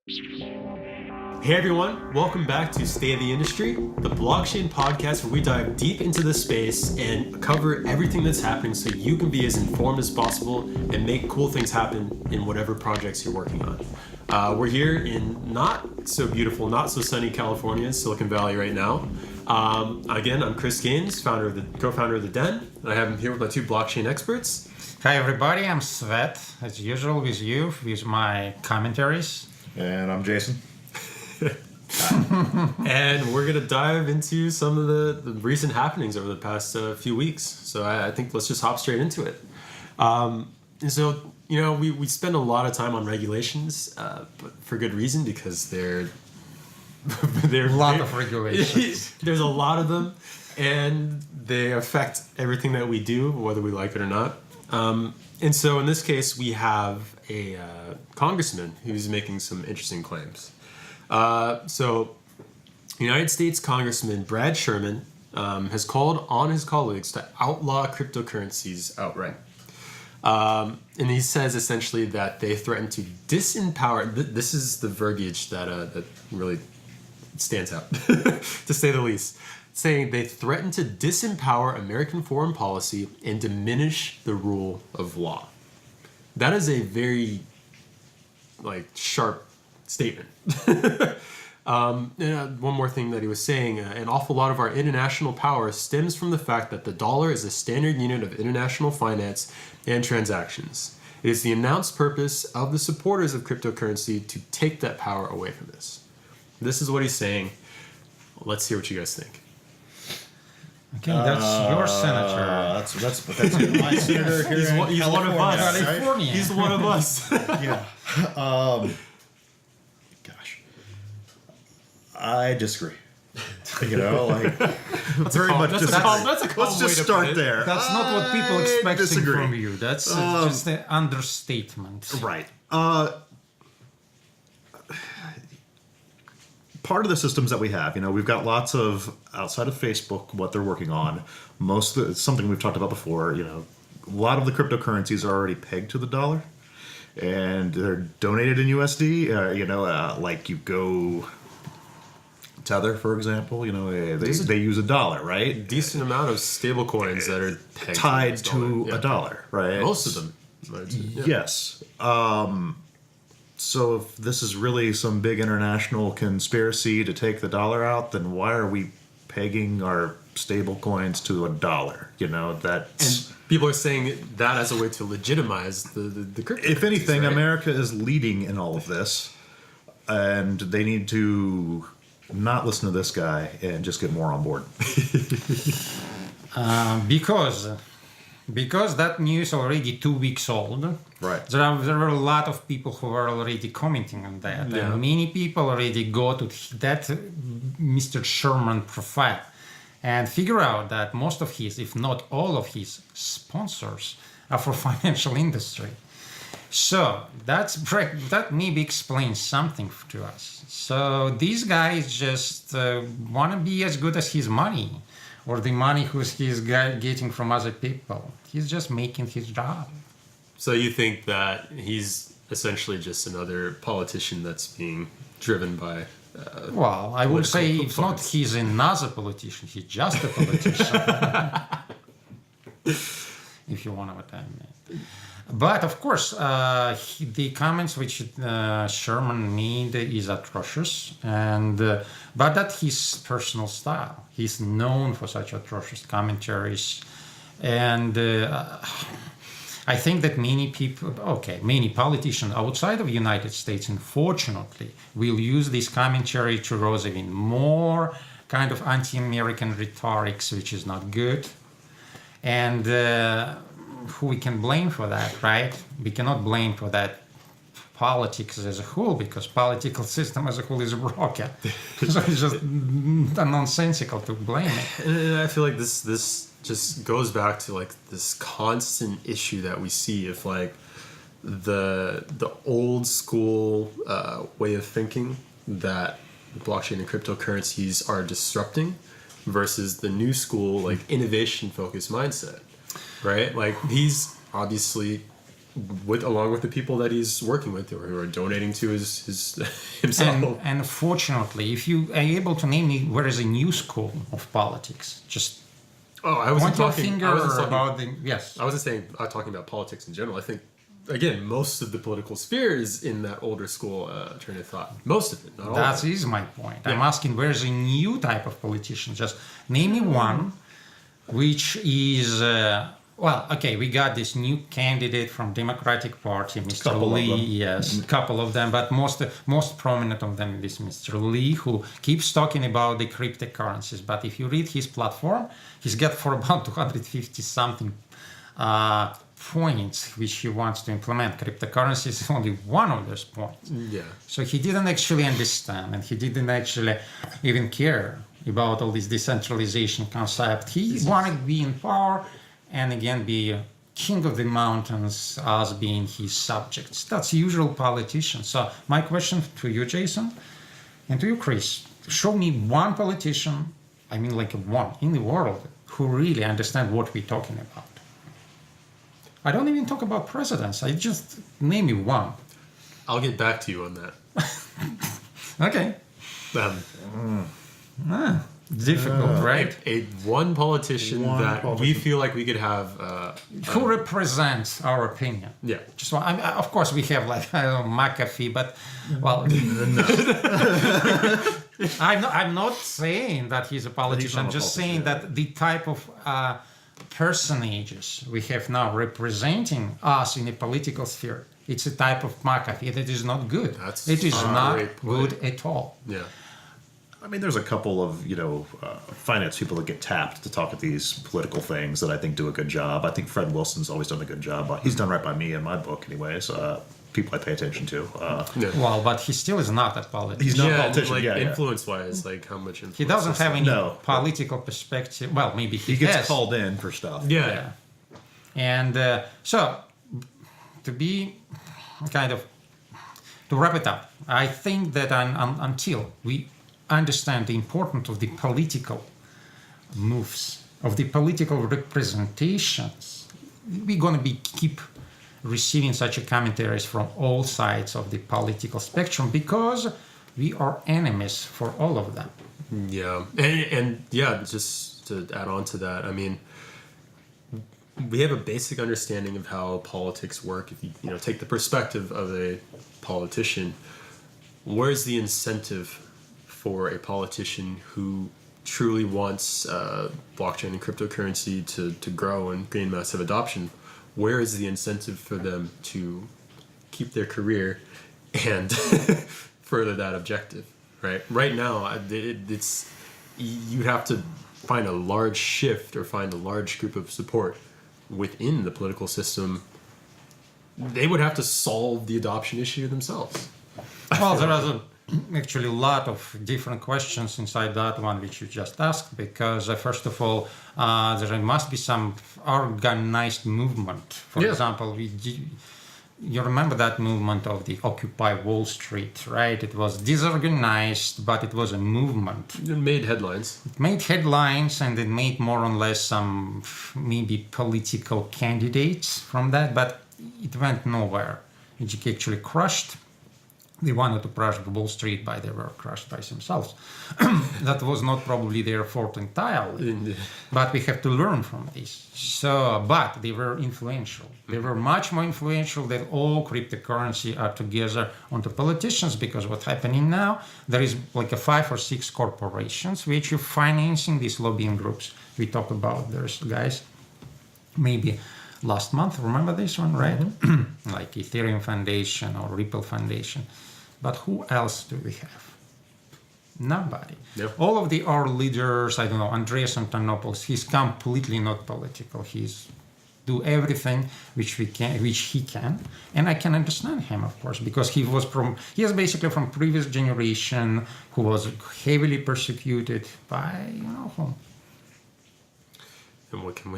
Hey everyone, welcome back to State of the Industry, the blockchain podcast where we dive deep into the space and cover everything that's happening so you can be as informed as possible and make cool things happen in whatever projects you're working on. We're here in not so beautiful, not so sunny California, Silicon Valley right now. Again, I'm Chris Gaines, co-founder of the Den, and I have him here with my two blockchain experts. Hi everybody, I'm Svet, as usual with you, with my commentaries. And I'm Jason. And we're going to dive into some of the recent happenings over the past few weeks. So I think let's just hop straight into it. And so, we spend a lot of time on regulations, but for good reason, because they're a lot of regulations. There's a lot of them, and they affect everything that we do, whether we like it or not. And so in this case, we have a congressman who's making some interesting claims. So United States Congressman Brad Sherman has called on his colleagues to outlaw cryptocurrencies outright. And he says essentially that they threaten to disempower. This is the verbiage that really stands out, to say the least. Saying they threaten to disempower American foreign policy and diminish the rule of law. That is a very, sharp statement. And one more thing that he was saying, an awful lot of our international power stems from the fact that the dollar is a standard unit of international finance and transactions. It is the announced purpose of the supporters of cryptocurrency to take that power away from us. This is what he's saying. Let's hear what you guys think. Okay, that's your senator. That's my senator here in he's one of us. California. Right? He's one of us. Yeah. Gosh, I disagree. That's very much that's a calm way let's just to start put it. there. That's not what people expect disagree. from you. That's just an understatement. Right. Part of the systems that we have, we've got lots of, outside of Facebook, what they're working on. It's something we've talked about before, a lot of the cryptocurrencies are already pegged to the dollar. And they're donated in USD. Like you go Tether, for example, they use $1, right? Decent amount of stable coins that are pegged tied to $1, right? Most of them. Yeah. Yes. So if this is really some big international conspiracy to take the dollar out, then why are we pegging our stable coins to $1? That's... And people are saying that as a way to legitimize the crypto. If anything, right? America is leading in all of this, and they need to not listen to this guy and just get more on board. Because that news already 2 weeks old. Right. There were a lot of people who were already commenting on that. Yeah. And many people already go to that Mr. Sherman profile and figure out that most of his, if not all of his sponsors are for financial industry. So that maybe explains something to us. So these guys just want to be as good as his money, or the money he's getting from other people. He's just making his job. So you think that he's essentially just another politician that's being driven by... Well, I would say it's not he's another politician, he's just a politician. If you want to know what I mean. But of course, the comments which Sherman made is atrocious, but that's his personal style. He's known for such atrocious commentaries, and I think that many politicians outside of the United States, unfortunately, will use this commentary to raise even more kind of anti-American rhetorics, which is not good, and. Who we can blame for that, right? We cannot blame for that politics as a whole, because political system as a whole is broken. So it's just nonsensical to blame it. And I feel like this just goes back to this constant issue that we see of the old school way of thinking that blockchain and cryptocurrencies are disrupting versus the new school innovation focused mindset. Right? He's obviously along with the people that he's working with or who are donating to his himself. And fortunately, if you are able to name me where is a new school of politics, just I wasn't point your talking finger I wasn't talking, about the yes. I wasn't saying talking about politics in general. I think again, most of the political sphere is in that older school train of thought. Most of it, not all. That of it. is my point. I'm asking where's a new type of politician? Just name me one, which is we got this new candidate from Democratic Party, Mr. Couple of Lee. them. Yes, couple of them, but most prominent of them is Mr. Lee, who keeps talking about the cryptocurrencies. But if you read his platform, he's got for about 250 something points which he wants to implement. Cryptocurrencies is only one of those points. Yeah. So he didn't actually understand, and he didn't actually even care about all this decentralization concept. He wanted to be in power and again be king of the mountains as being his subjects. That's usual politician. So my question to you, Jason, and to you, Chris, show me one politician, I mean like one in the world, who really understands what we're talking about. I don't even talk about presidents. I just name me one. I'll get back to you on that. Okay. Difficult, right? One politician that we feel like we could have. Who represents our opinion? Yeah. Just one. Of course, we have like I don't know, McAfee, but well, I'm not saying that he's a politician. I'm just saying that the type of personages we have now representing us in the political sphere, it's a type of McAfee that is not good. It is not good at all. Yeah. I mean, there's a couple of, finance people that get tapped to talk at these political things that I think do a good job. I think Fred Wilson's always done a good job. He's done right by me in my book anyways. People I pay attention to. Well, but he still is not a politician. He's not a politician, like yeah. influence-wise, like how much influence. He doesn't have any No. political perspective. Well, maybe He gets has. called in for stuff. Yeah. And so, to be kind of, to wrap it up, I think that until we understand the importance of the political moves, of the political representations, we're going to keep receiving such a commentaries from all sides of the political spectrum because we are enemies for all of them. Yeah. And yeah, just to add on to that, I mean, we have a basic understanding of how politics work. If you take the perspective of a politician, where's the incentive for a politician who truly wants blockchain and cryptocurrency to grow and gain massive adoption? Where is the incentive for them to keep their career and further that objective? Right now, it's you'd have to find a large shift or find a large group of support within the political system. They would have to solve the adoption issue themselves. Well, there are actually a lot of different questions inside that one which you just asked, because first of all, there must be some organized movement. For example, you remember that movement of the Occupy Wall Street, right? It was disorganized, but it was a movement. It made headlines. It made headlines, and it made more or less some maybe political candidates from that, but it went nowhere. It actually crushed. They wanted to crush the Wall Street, but they were crushed by themselves. That was not probably their fault entirely, but we have to learn from this. So, but they were influential. They were much more influential than all cryptocurrency are together on the politicians, because what's happening now, there is like a 5 or 6 corporations which are financing these lobbying groups. We talked about those guys, maybe last month, remember this one, right? Mm-hmm. Like Ethereum Foundation or Ripple Foundation. But who else do we have? Nobody. Yep. All of our leaders, I don't know, Andreas Antonopoulos, he's completely not political. He's do everything which he can, and I can understand him, of course, because he is basically from previous generation who was heavily persecuted by whom. And what can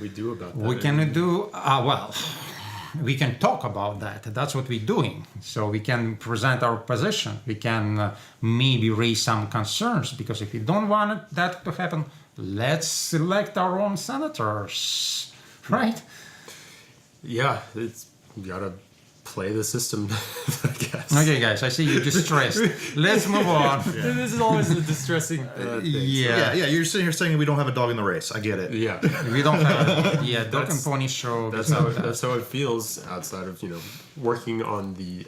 we do about that? We can do we can talk about that. That's what we're doing. So we can present our position. We can maybe raise some concerns, because if we don't want that to happen, let's select our own senators, right? Yeah, it's you gotta play the system, I guess. Okay, guys, I see you're distressed. Let's move on. This is always a distressing thing. Yeah, you're sitting here saying we don't have a dog in the race. I get it. Yeah. We don't have dog and pony show. That's how it feels outside of working on the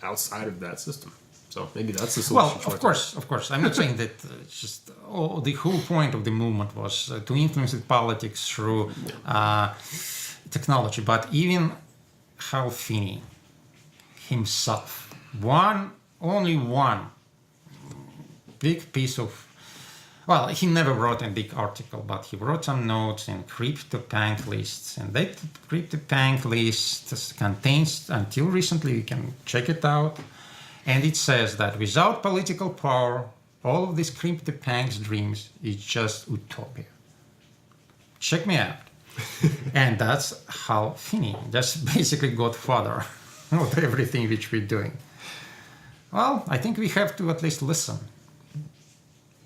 outside of that system. So maybe that's the solution. Well, of course. I'm not saying that it's just the whole point of the movement was to influence the politics through technology, but even Hal Finney himself, only one big piece of, well, he never wrote a big article, but he wrote some notes in CryptoPunk lists, and that CryptoPunk list contains, until recently, you can check it out, and it says that without political power, all of these CryptoPunks' dreams is just utopia. Check me out. And that's Hal Finney. That's basically godfather of everything which we're doing. Well, I think we have to at least listen.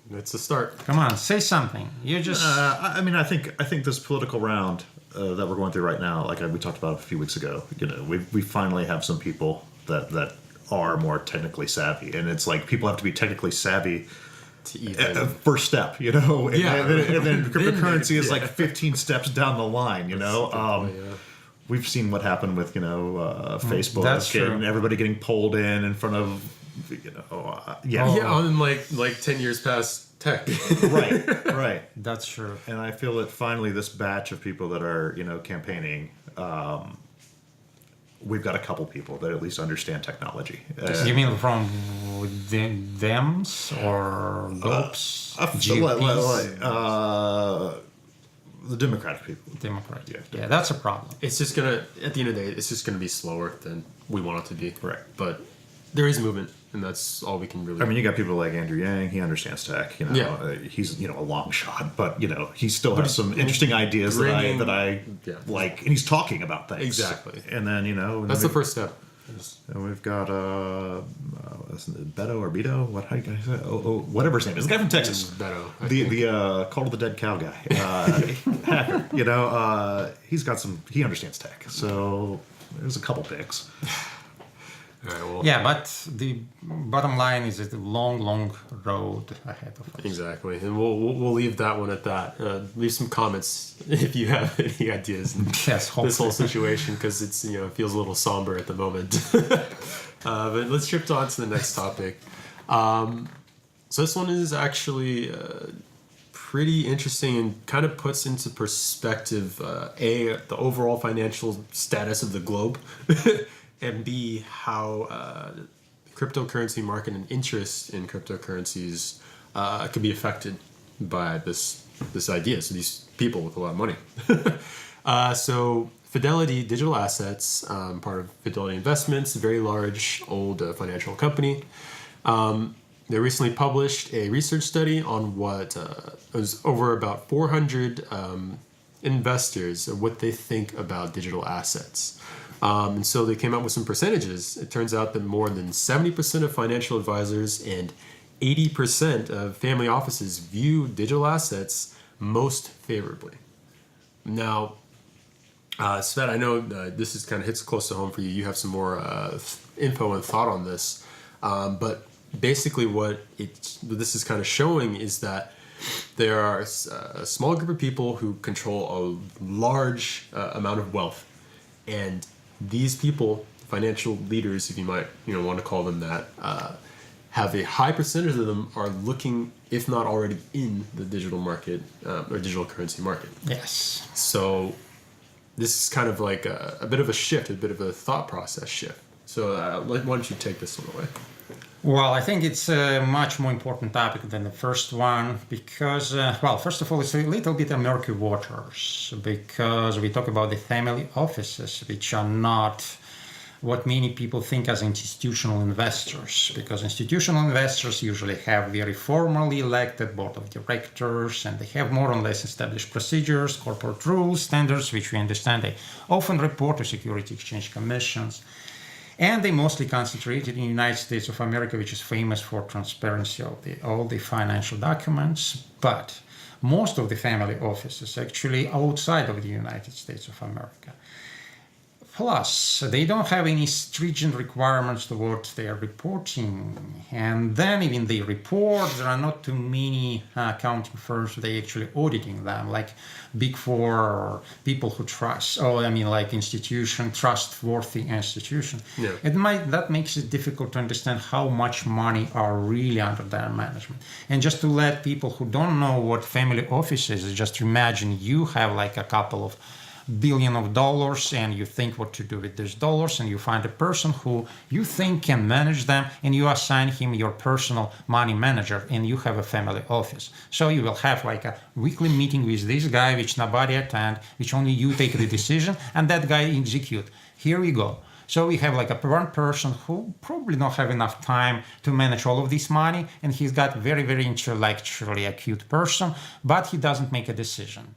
It's a start. Come on, say something. You just. I think this political round that we're going through right now, like we talked about a few weeks ago, we finally have some people that are more technically savvy, and it's like people have to be technically savvy. First step, and then cryptocurrency is like 15 steps down the line, We've seen what happened with, Facebook and everybody getting pulled in front of, on like 10 years past tech. Right. That's true. And I feel that finally this batch of people that are, campaigning, we've got a couple people that at least understand technology. You mean from thems or groups? The Democratic people. Democratic. Yeah, that's a problem. It's just gonna, at the end of the day, it's just gonna be slower than we want it to be. Right. But there is movement, and that's all we can really. I mean, you got people like Andrew Yang. He understands tech. He's a long shot, but he still has some interesting ideas that I like, and he's talking about things. Exactly. And then that's the first step. And we've got Beto or Beto, how do you guys say? Whatever his name is, the guy from Texas. Beto. The Call of the Dead Cow guy, hacker. He's got he understands tech. So there's a couple picks. All right, well, yeah, but the bottom line is it's a long, long road ahead of us. Exactly, and we'll leave that one at that. Leave some comments if you have any ideas in this whole situation, because it's it feels a little somber at the moment. But let's shift on to the next topic. So this one is actually pretty interesting and kind of puts into perspective the overall financial status of the globe. And B, how the cryptocurrency market and interest in cryptocurrencies could be affected by this idea. So these people with a lot of money. So Fidelity Digital Assets, part of Fidelity Investments, a very large, old financial company. They recently published a research study on what was over about 400 investors, what they think about digital assets. And so they came up with some percentages. It turns out that more than 70% of financial advisors and 80% of family offices view digital assets most favorably. Now, Svet, I know this is kind of hits close to home for you. You have some more info and thought on this. But basically what this is kind of showing is that there are a small group of people who control a large amount of wealth. And these people, financial leaders, if you might want to call them that, have a high percentage of them are looking, if not already in the digital market or digital currency market. Yes. So this is kind of like a bit of a shift, a bit of a thought process shift. So why don't you take this one away? Well, I think it's a much more important topic than the first one because, first of all, it's a little bit of murky waters because we talk about the family offices, which are not what many people think as institutional investors, because institutional investors usually have very formally elected board of directors and they have more or less established procedures, corporate rules, standards, which we understand they often report to Security Exchange Commissions. And they mostly concentrated in the United States of America, which is famous for transparency of all the financial documents. But most of the family offices actually outside of the United States of America. Plus, they don't have any stringent requirements towards their reporting. And then even they report, there are not too many accounting firms they actually auditing them, like Big Four or people who trust, like trustworthy institution. Yeah. That makes it difficult to understand how much money are really under their management. And just to let people who don't know what family office is, just imagine you have like a couple of billion of dollars and you think what to do with these dollars, and you find a person who you think can manage them, and you assign him your personal money manager, and you have a family office. So you will have like a weekly meeting with this guy which nobody attend, which only you take the decision and that guy execute. Here we go. So we have like one person who probably not have enough time to manage all of this money, and he's got very, very intellectually acute person, but he doesn't make a decision.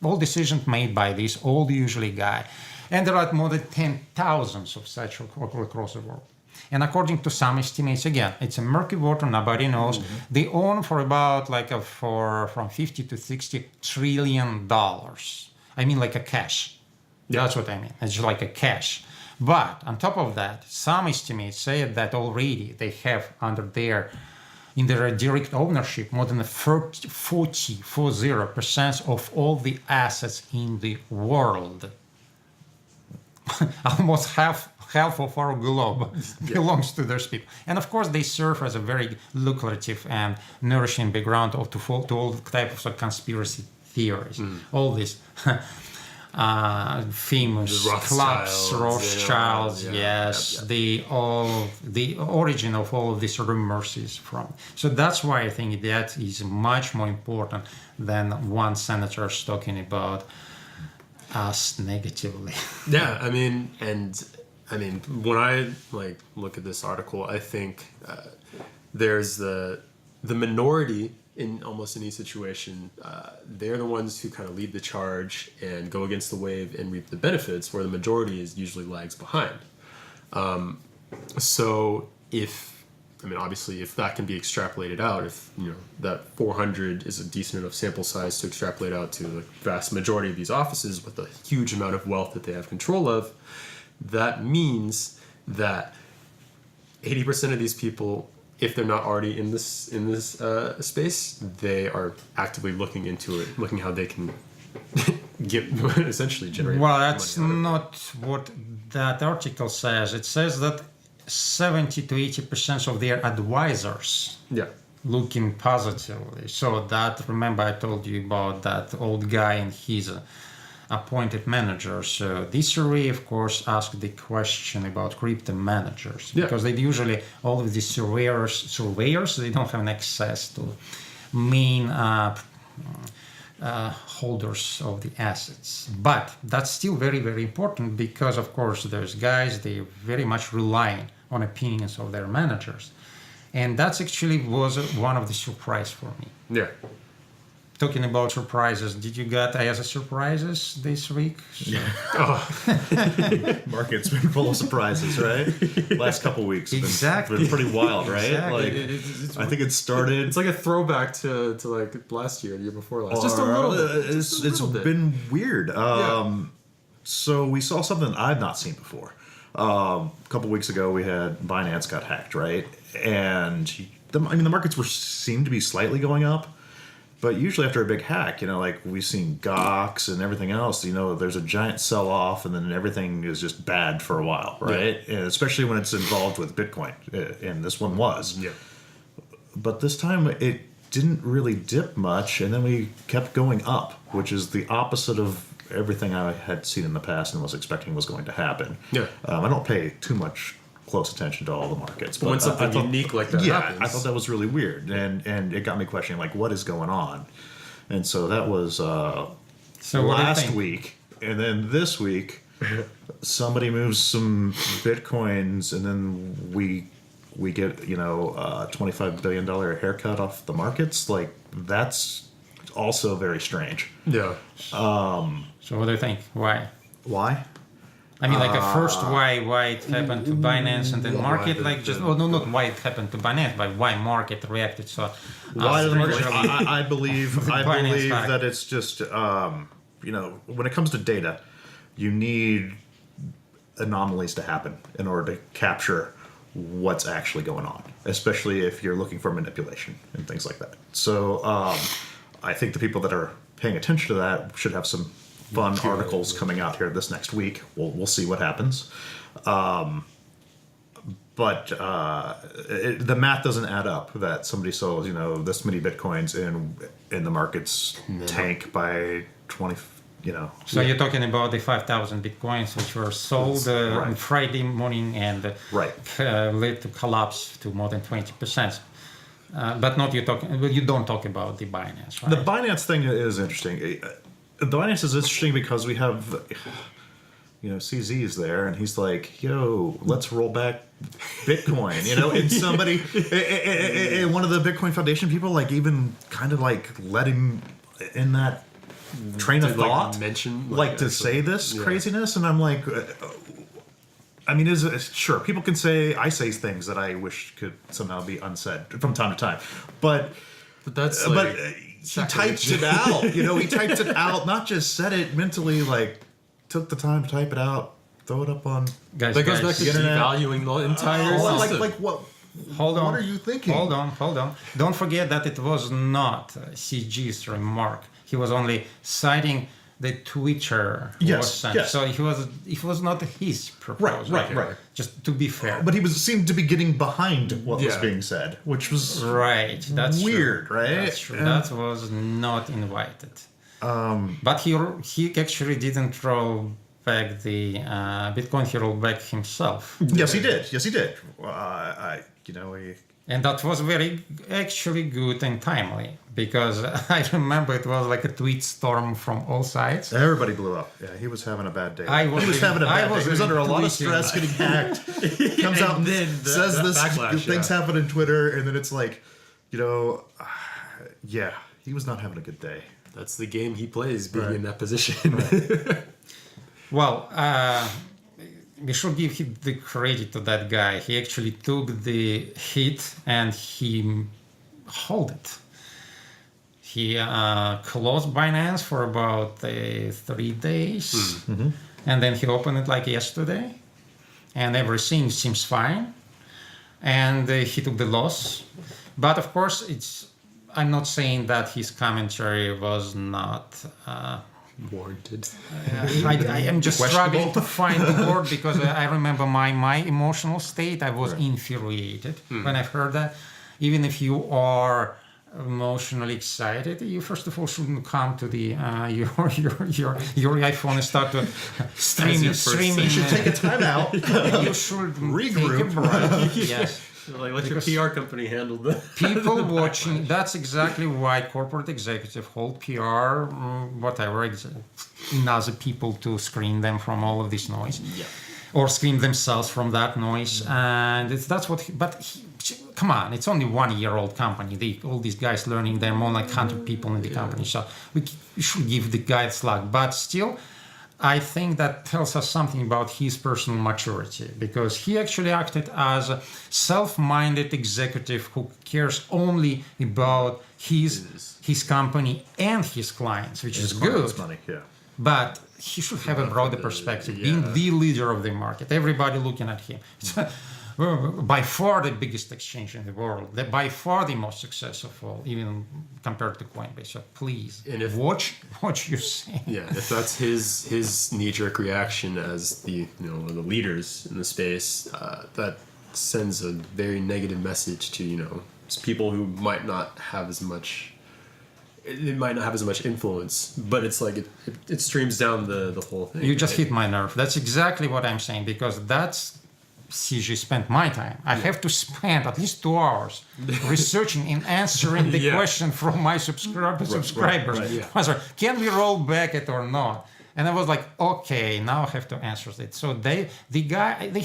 All decisions made by this old usually guy. And there are more than 10,000 of such across the world. And according to some estimates, again, it's a murky water, nobody knows. Mm-hmm. They own for about from 50 to 60 trillion dollars. I mean like a cash. Yeah. That's what I mean. It's like a cash. But on top of that, some estimates say that already they have in their direct ownership more than 40% of all the assets in the world. Almost half of our globe belongs to those people. And of course, they serve as a very lucrative and nourishing background to all types of conspiracy theories. All these famous clubs, Rothschilds, the origin of all of these rumors is from. So that's why I think that is much more important than one senator talking about us negatively. Yeah, I mean, when I look at this article, I think there's the minority in almost any situation. They're the ones who kind of lead the charge and go against the wave and reap the benefits, where the majority usually lags behind. So obviously, if that can be extrapolated out, if that 400 is a decent enough sample size to extrapolate out to the vast majority of these offices with a huge amount of wealth that they have control of, that means that 80% of these people, if they're not already in this space, they are actively looking into it, looking how they can essentially generate. Well, that's not what that article says. It says that 70 to 80% of their advisors looking positively. So that, remember I told you about that old guy and his appointed manager. So this survey, of course, asked the question about crypto managers, because they usually, all of these surveyors, they don't have access to main holders of the assets. But that's still very, very important, because of course those guys, they very much relying on opinions of their managers. And that's actually was one of the surprise for me. Yeah. Talking about surprises, did you get other surprises this week? Yeah. Market's been full of surprises, right? Last couple of weeks have been pretty wild, right? Exactly. I think it started. It's like a throwback to like last year, the year before last. Just a little bit. It's been weird. So we saw something I've not seen before. A couple weeks ago, we had Binance got hacked, right? And the markets seemed to be slightly going up. But usually after a big hack, we've seen GOX and everything else, there's a giant sell-off and then everything is just bad for a while, right? Yeah. And especially when it's involved with Bitcoin, and this one was. Yeah. But this time it didn't really dip much, and then we kept going up, which is the opposite of everything I had seen in the past and was expecting was going to happen. Yeah. I don't pay too much close attention to all the markets, but when something unique like that happens, I thought that was really weird, and it got me questioning what is going on. And so that was last week, and then this week somebody moves some bitcoins, and then we get a $25 billion haircut off the markets. That's also very strange. Yeah. So what do you think? Why? First, why it happened to Binance, and then market, not why it happened to Binance, but why market reacted so. Why the market? I believe that it's just when it comes to data, you need anomalies to happen in order to capture what's actually going on, especially if you're looking for manipulation and things like that. So I think the people that are paying attention to that should have some fun articles coming out here this next week. We'll see what happens. But the math doesn't add up that somebody sold, this many Bitcoins and the markets tank by 20, So you're talking about the 5,000 Bitcoins which were sold on Friday morning and led to collapse to more than 20%. But you don't talk about the Binance, right? The Binance thing is interesting. The Binance is interesting because we have, CZ is there, and he's like, "Yo, let's roll back Bitcoin." And somebody, and one of the Bitcoin Foundation people, even kind of let him in that train of thought, to say this craziness, and I'm like, sure, people can say I say things that I wish could somehow be unsaid from time to time, but that's he types it out. He types it out, not just said it mentally, took the time to type it out, throw it up on. That goes back to devaluing the entire system. What? Hold on. What are you thinking? Hold on. Don't forget that it was not CG's remark. He was only citing the Twitter was sent. Yes. So it was not his proposal. Right. Just to be fair. But he seemed to be getting behind what was being said, which was That's weird, true. right? That's true. That was not invited. But he actually didn't roll back the Bitcoin. He rolled back himself. Yes, he did. And that was actually good and timely, because I remember it was like a tweet storm from all sides. Everybody blew up. Yeah, he was having a bad day. He was having a bad day. He was under a lot of stress, getting hacked. Comes out and says this. Things happen in Twitter, and then it's like, he was not having a good day. That's the game he plays, being in that position. Well, we should give him the credit to that guy. He actually took the hit and he held it. He closed Binance for about 3 days, and then he opened it yesterday, and everything seems fine. And he took the loss, but of course, I'm not saying that his commentary was not warranted. I am just struggling to find the word, because I remember my emotional state. I was infuriated when I heard that. Even if you are emotionally excited, you first of all shouldn't come to the your iPhone and start to streaming. You should take a time out. You should regroup. Take a break. Yes. Let your PR company handle that. People watching, that's exactly why corporate executives hold PR, whatever, in other people to screen them from all of this noise. Or screen themselves from that noise. And that's what, come on, it's only 1 year old company. All these guys learning, they're more like 100 people in the company. So we should give the guy slack. But still, I think that tells us something about his personal maturity, because he actually acted as a self-minded executive who cares only about his company and his clients, which is good. Money, But he should have a broader perspective, being the leader of the market. Everybody looking at him. It's by far the biggest exchange in the world, by far the most successful, even compared to Coinbase. So please, and watch what you say. Yeah, if that's his knee-jerk reaction as one of the leaders in the space, that sends a very negative message to people who might not have as much. It might not have as much influence, but it's it streams down the whole thing. You just hit my nerve. That's exactly what I'm saying, because that's CG spent my time. I have to spend at least 2 hours researching and answering the question from my subscribers. Can we roll back it or not? And I was like, okay, now I have to answer it. So they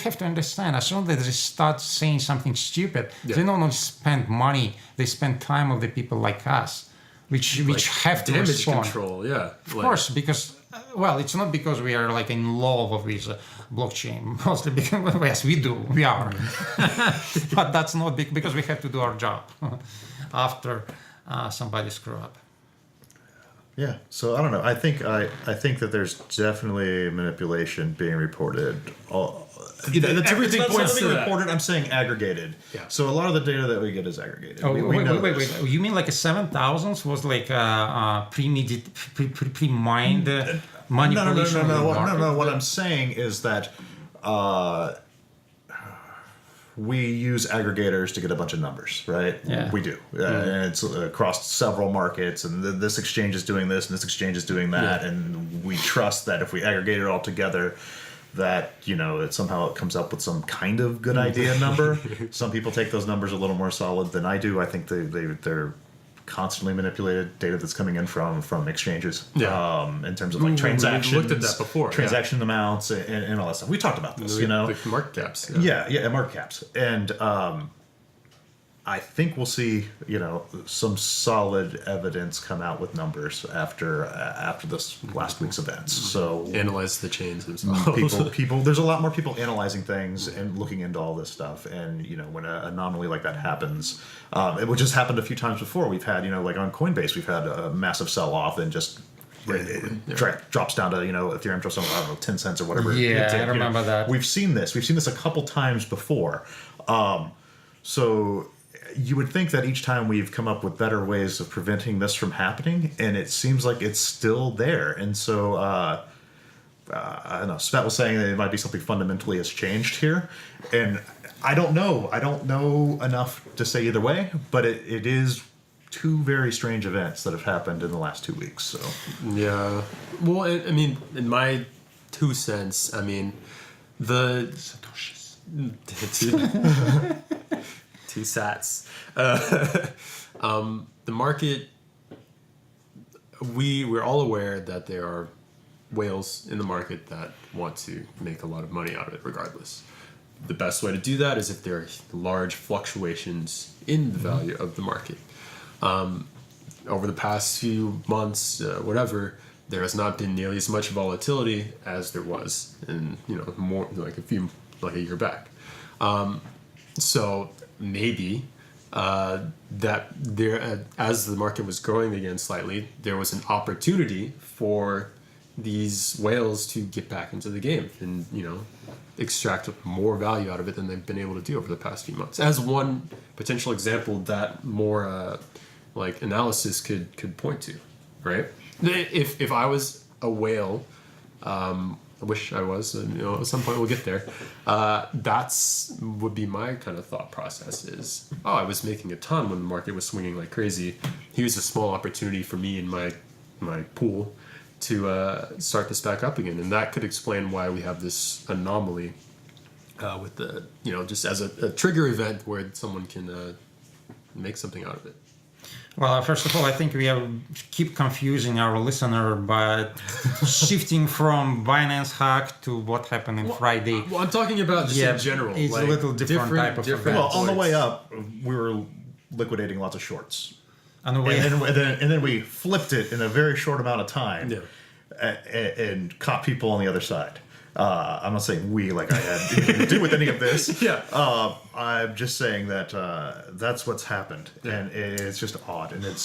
have to understand, as soon as they start saying something stupid, they don't only spend money, they spend time of the people like us, which have to damage respond. Control, Of course, because it's not because we are in love with blockchain, mostly because yes, we are, but that's not big, because we have to do our job after somebody screw up. Yeah. So I don't know. I think that there's definitely manipulation being reported. Everything points to that. Reported. I'm saying aggregated. Yeah. So a lot of the data that we get is aggregated. Oh, We know wait. this. You mean like a 7,000 was like pre-mined manipulation? No. What I'm saying is that we use aggregators to get a bunch of numbers, right? Yeah. We do. And it's across several markets, and this exchange is doing this, and this exchange is doing that, and we trust that if we aggregate it all together, that, you know, it comes up with some kind of good idea number. Some people take those numbers a little more solid than I do. I think they're constantly manipulated data that's coming in from exchanges. In terms of like transactions. We looked at that before. Transaction amounts and all that stuff. We talked about this, you know. The market caps. Yeah, market caps. And I think we'll see, you know, some solid evidence come out with numbers after this last week's events. So Analyze the chains themselves. people there's a lot more people analyzing things and looking into all this stuff. And, you know, when an anomaly like that happens, it just happened a few times before. We've had, you know, like on Coinbase, we've had a massive sell-off and just it drops down to, you know, Ethereum drops down to, I don't know, 10 cents or whatever. Yeah, I remember that. We've seen this a couple times before. So you would think that each time we've come up with better ways of preventing this from happening, and it seems like it's still there. And so, I don't know, Svet was saying that it might be something fundamentally has changed here. And I don't know. I don't know enough to say either way, but it is two very strange events that have happened in the last 2 weeks. So Yeah. Well, I mean, in my 2 cents, I mean, the Satoshis. two sats. The market, we're all aware that there are whales in the market that want to make a lot of money out of it regardless. The best way to do that is if there are large fluctuations in the value of the market. Over the past few months, whatever, there has not been nearly as much volatility as there was in, you know, more like a year back. So maybe that there, as the market was growing again slightly, there was an opportunity for these whales to get back into the game and, you know, extract more value out of it than they've been able to do over the past few months. As one potential example that more like analysis could point to, right? If I was a whale, I wish I was, and, you know, at some point we'll get there. That's would be my kind of thought process is, I was making a ton when the market was swinging like crazy. Here's a small opportunity for me in my pool to start this back up again. And that could explain why we have this anomaly with the, you know, just as a trigger event where someone can make something out of it. Well, first of all, I think we keep confusing our listener by shifting from Binance hack to what happened in Friday. Well, I'm talking about just in general. It's like a little different type of event. well, on the way up, we were liquidating lots of shorts. On the way And then we flipped it in a very short amount of time, Yeah. and caught people on the other side. I'm not saying we, like I had anything to do with any of this. Yeah. I'm just saying that that's what's happened, and it's just odd, and it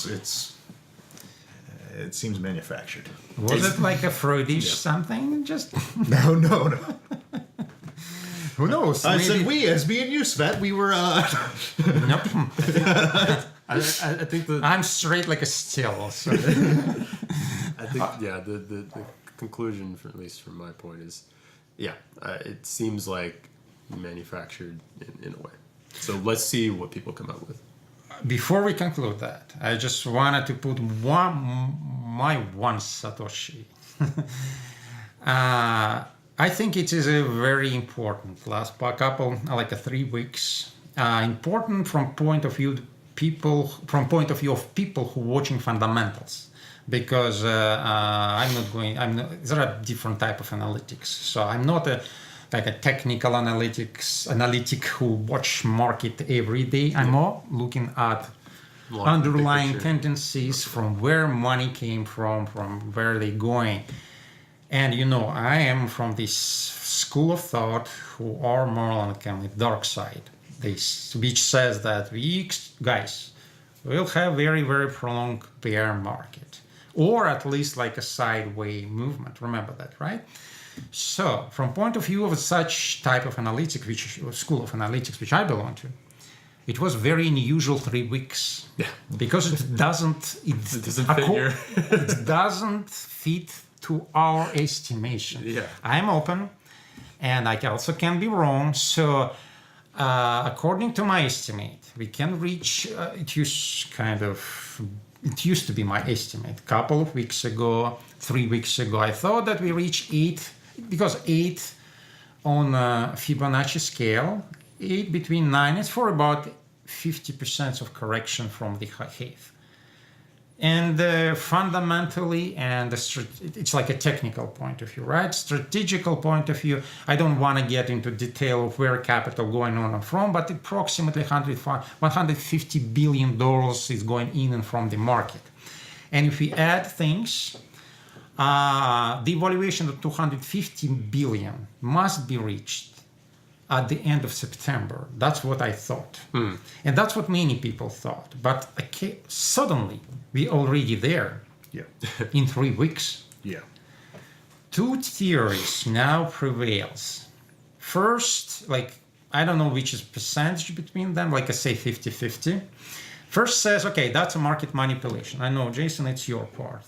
seems manufactured. Was it like a Freudish something? Just No. who knows? I said we, as me and you, Svet, we were. Nope. I think I'm straight like a steel. So. I think the conclusion, at least from my point, is it seems like manufactured in a way. So let's see what people come up with. Before we conclude that, I just wanted to put my one Satoshi. I think it is a very important last couple, like 3 weeks, important from point of view of people who watching fundamentals. Because there are different type of analytics. So I'm not a technical analytic who watch market every day. I'm more looking at underlying tendencies from where money came from where they're going. And, you know, I am from this school of thought who are more on the dark side. Which says that we, guys, will have very, very prolonged bear market. or at least like a sideway movement. Remember that, right? So from point of view of such type of analytics, which school of analytics, which I belong to, it was very unusual 3 weeks. Yeah. Because it doesn't fit to our estimation. Yeah. I'm open, and I also can be wrong. So according to my estimate, we can reach, it used to be my estimate. A couple of weeks ago, 3 weeks ago, I thought that we reached 8, because 8 on a Fibonacci scale, 8 between 9 is for about 50% of correction from the height. And fundamentally, and it's like a technical point of view, right? Strategical point of view, I don't want to get into detail of where capital going on and from, but approximately $150 billion is going in and from the market. And if we add things, the evaluation of 250 billion must be reached at the end of September. That's what I thought. And that's what many people thought. But suddenly, we're already there in 3 weeks. Yeah. 2 theories now prevails. First, I don't know which is percentage between them, I say 50-50. First says, okay, that's a market manipulation. I know, Jason, it's your part.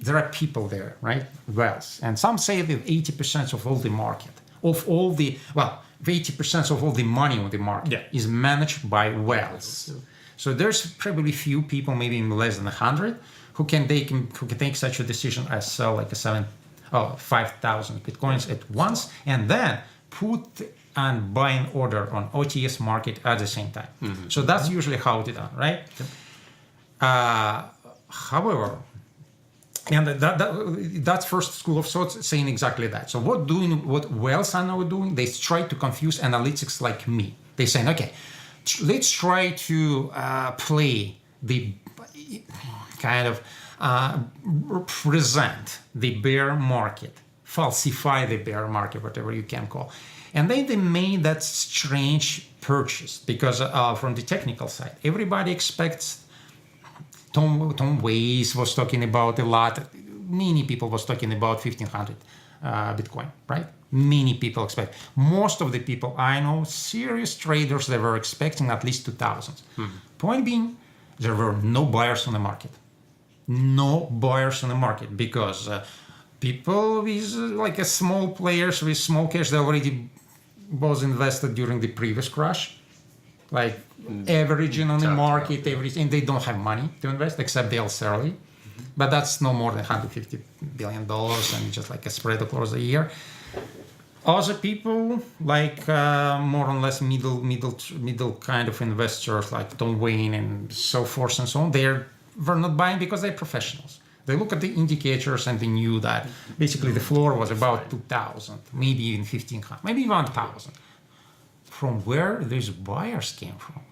There are people there, right? Wealth. And some say that 80% of all the market, 80% of all the money on the market is managed by wealth. So there's probably few people, maybe less than 100, who can take such a decision as sell 5,000 Bitcoins at once, and then put and buy an order on OTS market at the same time. So that's usually how it's done, right? However, and that's first school of thought saying exactly that. So what wealth are now doing? They try to confuse analytics like me. They're saying, okay, let's try to play the present the bear market, falsify the bear market, whatever you can call. And then they made that strange purchase because from the technical side, everybody expects. Tom Weiss was talking about a lot. Many people was talking about 1,500 Bitcoin, right? Many people expect. Most of the people I know, serious traders, they were expecting at least 2,000. Point being, there were no buyers on the market. No buyers on the market because people with small players with small cash, they already was invested during the previous crash. Averaging on the market, everything, they don't have money to invest except they'll sell it. But that's no more than $150 billion and just a spread across the year. Other people, more or less middle kind of investors like Tom Wayne and so forth and so on, were not buying because they're professionals. They look at the indicators and they knew that basically the floor was about 2,000, maybe even 1,500, maybe 1,000. From where these buyers came from?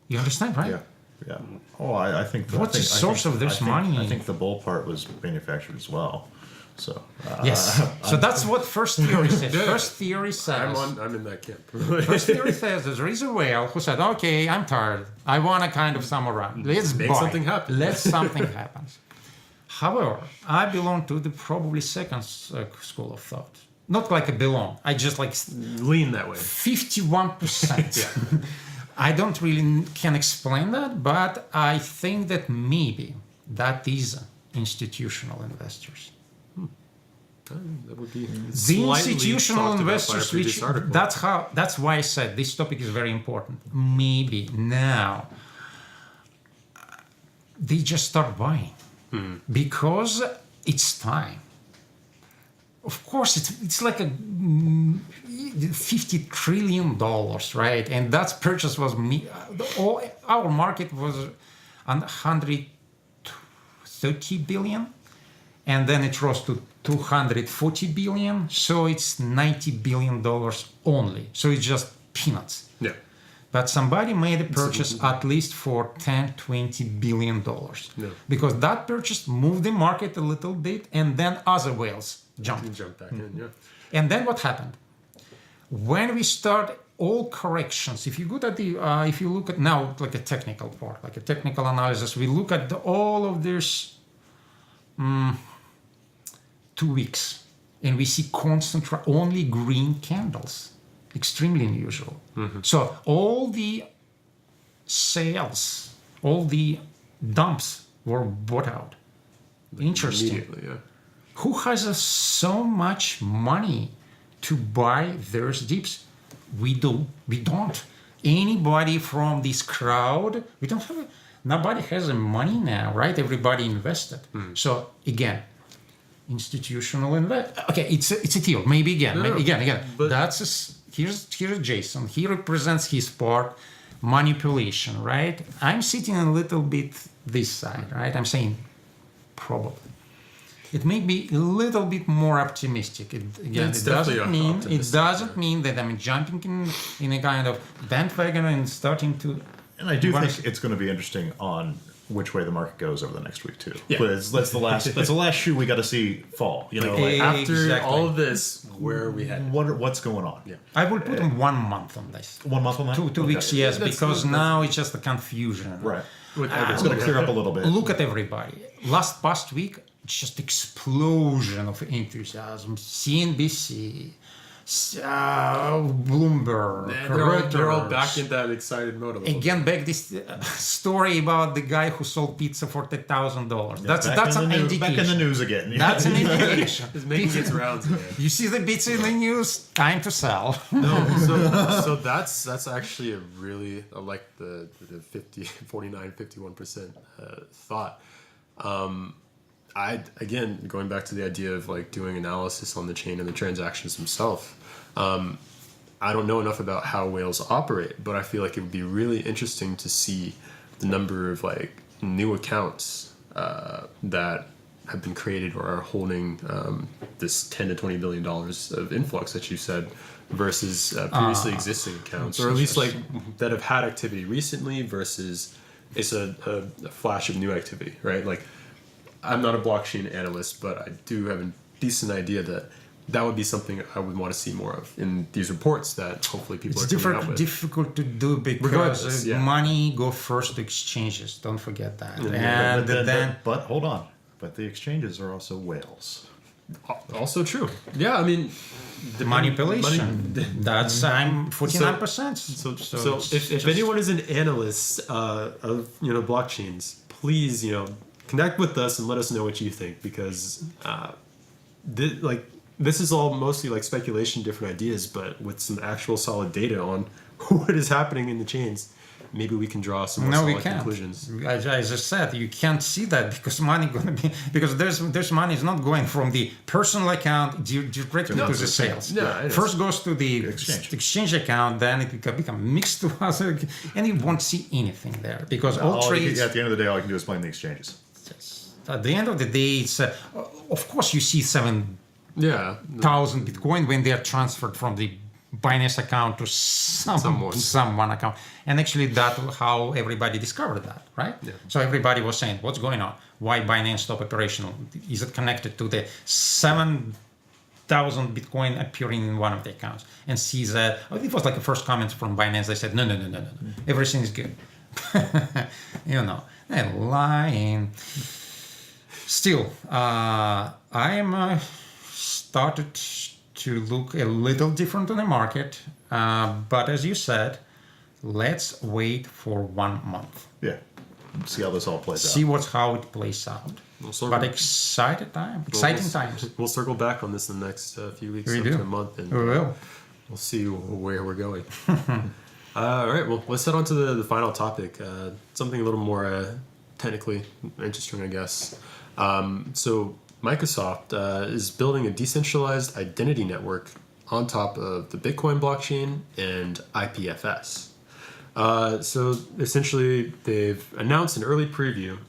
You understand, right? Yeah. Oh, I think. What's the source of this money? I think the bull part was manufactured as well. So. Yes. So that's what first theory says. First theory says. I'm in that camp. First theory says there is a whale who said, "Okay, I'm tired. I want to sum around. Let's make buy. something happen. Let something happen." However, I belong to the probably second school of thought. Not I belong. I just lean that way. 51%. I don't really can explain that, but I think that maybe that is institutional investors. That would be The institutional investors, that's why I said this topic is very important. Maybe now they just start buying because it's time. Of course, it's like $50 trillion, right? And that purchase was our market was 130 billion, and then it rose to 240 billion. So it's $90 billion only. So it's just peanuts. Yeah. But somebody made a purchase at least for $10-20 billion. Yeah. Because that purchase moved the market a little bit, and then other whales jumped back in, yeah. And then what happened? when we start all corrections, if you go at the, if you look at now like a technical part, like a technical analysis, we look at all of this 2 weeks, and we see constant only green candles, extremely unusual. So all the sales, all the dumps were bought out. Interesting. Immediately, yeah. Who has so much money to buy those dips? We don't. Anybody from this crowd, we don't have. Nobody has the money now, right? Everybody invested. So again, institutional invest. Okay, it's a deal. Maybe again. But That's here's Jason. He represents his part, manipulation, right? I'm sitting a little bit this side, right? I'm saying probably. It may be a little bit more optimistic. It doesn't mean that I'm jumping in a kind of bandwagon and starting to. And I do think it's going to be interesting on which way the market goes over the next week too. Yeah. Because that's the last shoe we got to see fall. You know, like after all of this, where are we headed? what's going on? Yeah. I will put in 1 month on this. 1 month on that. 2 weeks, yes, That's because now it's just a confusion. Right. It's going to clear up a little bit. Look at everybody. Past week, it's just explosion of enthusiasm. CNBC, Bloomberg, They're all back Reuters. in that excited mode. A little Again, back this story about the guy who sold pizza for $10,000. That's an indication. Back in the news again. That's an indication. bit. It's making its rounds again. You see the pizza in the news? Time to sell. No, so that's actually a really I like the 49, 51% thought. Again, going back to the idea of like doing analysis on the chain and the transactions themselves. I don't know enough about how whales operate, but I feel like it would be really interesting to see the number of like new accounts that have been created or are holding this $10 to $20 billion of influx that you said versus previously existing accounts, or at least like that have had activity recently versus it's a flash of new activity, right? Like I'm not a blockchain analyst, but I do have a decent idea that would be something I would want to see more of in these reports that hopefully people are coming out with. Difficult to do because money go first to exchanges. Don't forget that. But hold on. But the exchanges are also whales. Also true. Yeah, I mean, the manipulation. That's I'm 49%. So if anyone is an analyst of blockchains, please connect with us and let us know what you think, because this is all mostly like speculation, different ideas, but with some actual solid data on what is happening in the chains, maybe we can draw some more solid conclusions. As I said, you can't see that because money going to be there's money is not going from the personal account directly to the sales. First goes to the exchange account, then it become mixed to other, and you won't see anything there because all trades. At the end of the day, all you can do is blame the exchanges. Yes. At the end of the day, it's of course you see 7,000 Bitcoin when they are transferred from the Binance account to someone account, and actually that's how everybody discovered that, right? Yeah. So everybody was saying, "What's going on? Why Binance stop operational? Is it connected to the 7,000 Bitcoin appearing in one of the accounts?" And see that it was like the first comment from Binance. They said, "No, everything is good." They're lying. Still, I am started to look a little different on the market, but as you said, let's wait for 1 month. Yeah, see how this all plays out. See how it plays out. But exciting times. We'll circle back on this in the next few weeks, up to a month, and we'll see where we're going. All right, well, let's head on to the final topic, something a little more technically interesting, I guess. So Microsoft is building a decentralized identity network on top of the Bitcoin blockchain and IPFS. So essentially, they've announced an early preview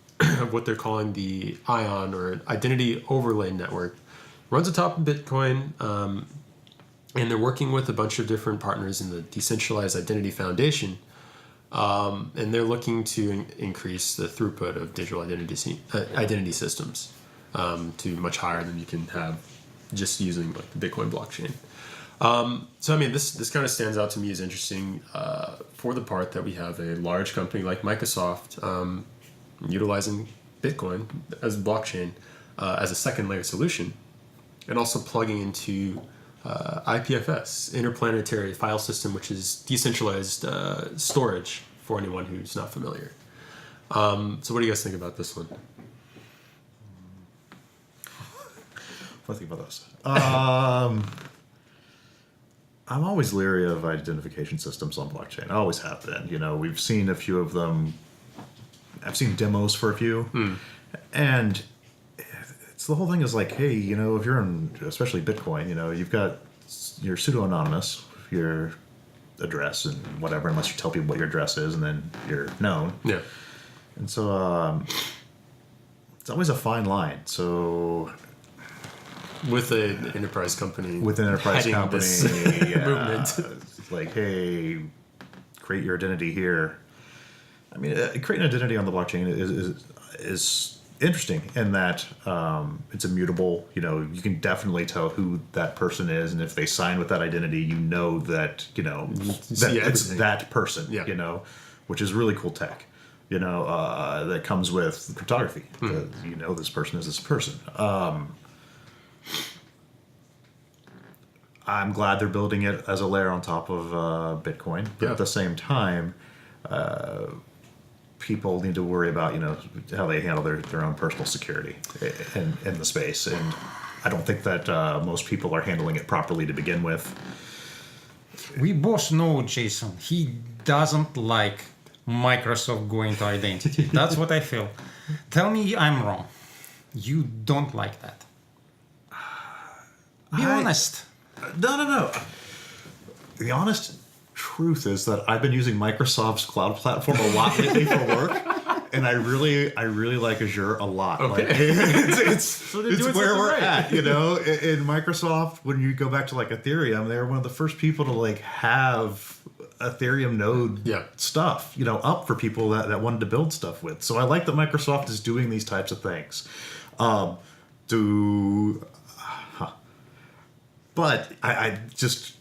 of what they're calling the ION, or Identity Overlay Network. Runs on top of Bitcoin, and they're working with a bunch of different partners in the Decentralized Identity Foundation. And they're looking to increase the throughput of digital identity systems to much higher than you can have just using like the Bitcoin blockchain. So I mean, this kind of stands out to me as interesting for the part that we have a large company like Microsoft utilizing Bitcoin as blockchain as a second layer solution, and also plugging into IPFS, Interplanetary File System, which is decentralized storage for anyone who's not familiar. So what do you guys think about this one? What do I think about those? I'm always leery of identification systems on blockchain. I always have been. You know, we've seen a few of them. I've seen demos for a few, and it's the whole thing is like, hey, you know, if you're in, especially Bitcoin, you know, you've got your pseudo-anonymous, your address and whatever, unless you tell people what your address is, and then you're known. Yeah. And so it's always a fine line. So With an enterprise company. with an enterprise heading company, this movement. like, hey, create your identity here. I mean, creating an identity on the blockchain is interesting in that it's immutable. You know, you can definitely tell who that person is, and if they sign with that identity, you know that that it's everything. that person. Yeah. You know, which is really cool tech. You know, that comes with cryptography. You know, this person is this person. I'm glad they're building it as a layer on top of Bitcoin, but Yeah. at the same time, people need to worry about how they handle their own personal security in the space, and I don't think that most people are handling it properly to begin with. We both know Jason. He doesn't like Microsoft going to identity. That's what I feel. Tell me I'm wrong. You don't like that. Be honest. No. The honest truth is that I've been using Microsoft's cloud platform a lot lately for work, and I really like Azure a lot. Okay. Like, it's they're doing where something we're right. at, In Microsoft, when you go back to like Ethereum, they were one of the first people to like have Ethereum node stuff, up for people that wanted to build stuff with. So I like that Microsoft is doing these types of things. But I just...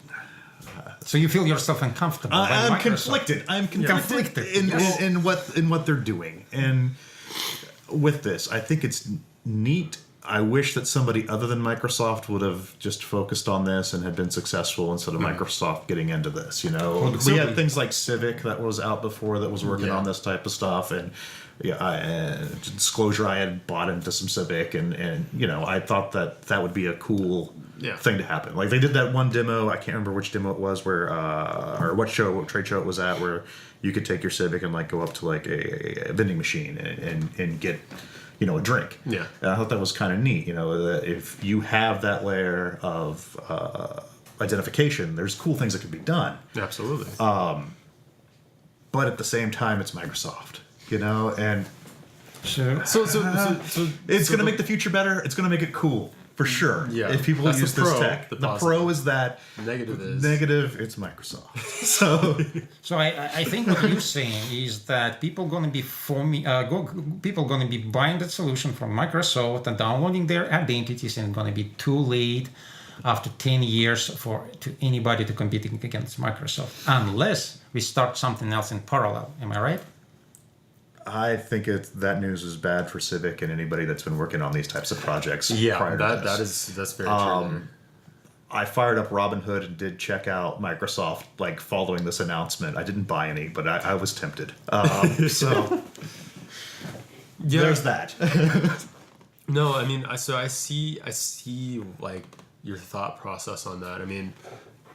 So you feel yourself uncomfortable. by I'm Microsoft. conflicted. I'm conflicted in what they're doing. And with this, I think it's neat. I wish that somebody other than Microsoft would have just focused on this and had been successful instead of Microsoft getting into this. We had things like Civic that was out before that was working on this type of stuff, and disclosure, I had bought into some Civic, and I thought that would be a cool thing to happen. Like they did that one demo, I can't remember which demo it was, where or what trade show it was at, where you could take your Civic and like go up to like a vending machine and get a drink. Yeah. And I thought that was kind of neat. That if you have that layer of identification, there's cool things that could be done. Absolutely. But at the same time, it's Microsoft. And So it's going to make the future better. It's going to make it cool. For sure. Yeah. If people That's use the this pro, tech. the The positive. pro is that. Negative is... Negative, it's Microsoft. So I think what you're saying is that people going to be buying that solution from Microsoft and downloading their identities, and it's going to be too late after 10 years to anybody to compete against Microsoft, unless we start something else in parallel. Am I right? I think that news is bad for Civic and anybody that's been working on these types of projects. prior to this. that's very true. There. I fired up Robinhood and did check out Microsoft like following this announcement. I didn't buy any, but I was tempted. So there's that. No, I mean, I see like your thought process on that. I mean,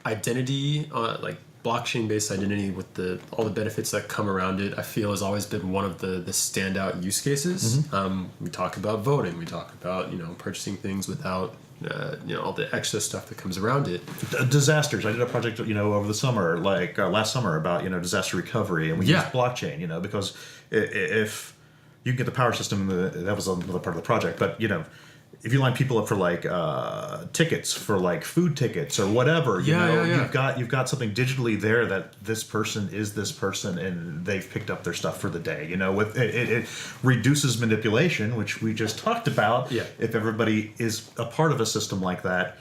identity, like blockchain-based identity with all the benefits that come around it, I feel has always been one of the standout use cases. Mm-hmm. We talk about voting. We talk about purchasing things without all the extra stuff that comes around it. Disasters. I did a project over the summer, like last summer, about disaster recovery, and we used blockchain. Because if you can get the power system, that was another part of the project. But if you line people up for like tickets for like food tickets or whatever, you've got something digitally there that this person is this person and they've picked up their stuff for the day. With it reduces manipulation, which we just talked about. Yeah. If everybody is a part of a system like that,